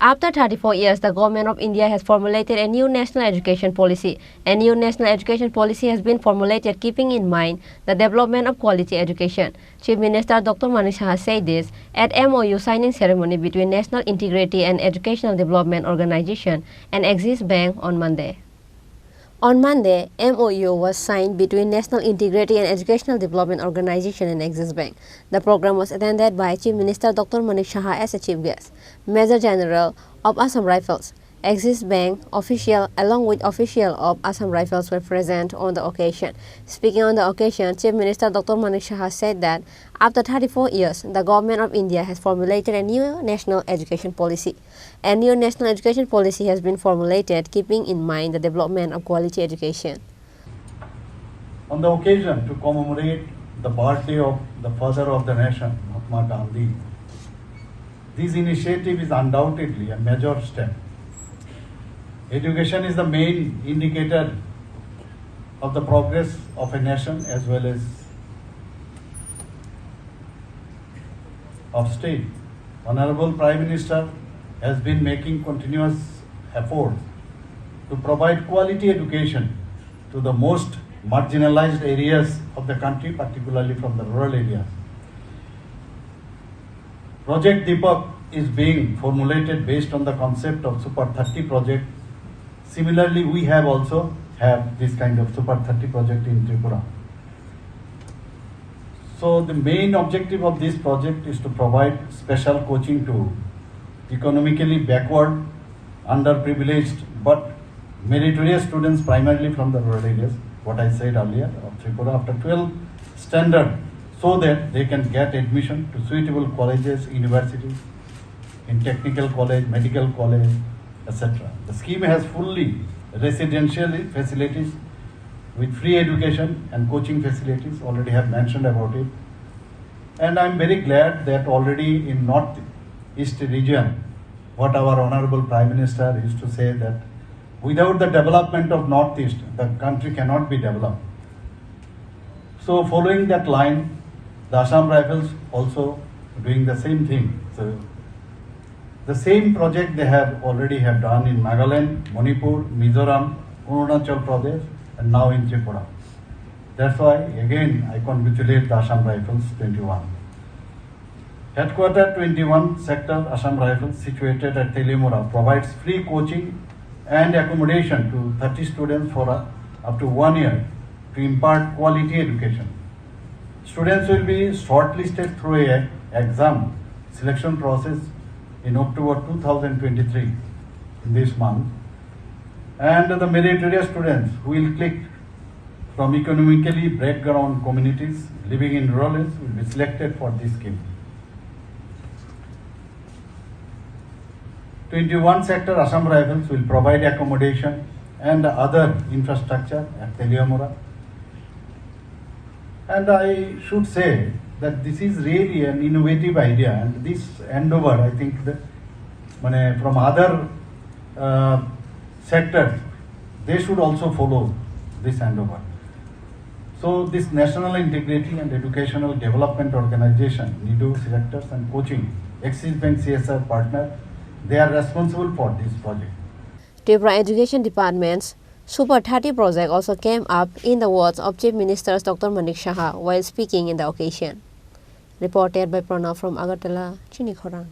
After 34 years, the government of India has formulated a new national education policy. A new national education policy has been formulated keeping in mind the development of quality education. Chief Minister Dr. Manik Saha said this at MoU signing ceremony between National Integrity and Educational Development Organization and Axis Bank on Monday. On Monday, MoU was signed between National Integrity and Educational Development Organization and Axis Bank. The program was attended by Chief Minister Dr. Manik Saha as a chief guest. Major General of Assam Rifles, Axis Bank official along with official of Assam Rifles were present on the occasion. Speaking on the occasion, Chief Minister Dr. Manik Saha said that after 34 years, the government of India has formulated a new national education policy. A new national education policy has been formulated keeping in mind the development of quality education. On the occasion to commemorate the birthday of the father of the nation, Mahatma Gandhi, this initiative is undoubtedly a major step. Education is the main indicator of the progress of a nation as well as of state. Honorable Prime Minister has been making continuous efforts to provide quality education to the most marginalized areas of the country, particularly from the rural areas. Project Deepak is being formulated based on the concept of Super 30 project. Similarly, we also have this kind of Super 30 project in Tripura. So the main objective of this project is to provide special coaching to economically backward, underprivileged but meritorious students primarily from the rural areas, what I said earlier, of Tripura after 12 standard, so that they can get admission to suitable colleges, universities, in technical college, medical college, etc. The scheme has fully residential facilities with free education and coaching facilities, already have mentioned about it. And I'm very glad that already in North-East region, what our Honorable Prime Minister used to say that without the development of North-East, the country cannot be developed. So following that line, the Assam Rifles also doing the same thing. So the same project they already have done in Nagaland, Manipur, Mizoram, Arunachal Pradesh, and now in Tripura. That's why again I congratulate the Assam Rifles 21. Headquarter 21 sector Assam Rifles situated at Telimura provides free coaching and accommodation to 30 students for up to 1 year to impart quality education. Students will be shortlisted through an exam selection process in October 2023, in this month. And the meritorious students who will click from economically background communities living in rural areas will be selected for this scheme. 21 sector Assam Rifles will provide accommodation and other infrastructure at Telimura. And I should say that this is really an innovative idea, and this endeavor, I think, that from other sectors, they should also follow this endeavor. So this National Integrity and Educational Development Organization, NIDO selectors and coaching, Axis Bank CSR partner, they are responsible for this project. Tripura Education Department's Super 30 project also came up in the words of Chief Minister Dr. Manik Saha while speaking in the occasion. Reported by Pranav from Agartala, Chini, Khorang.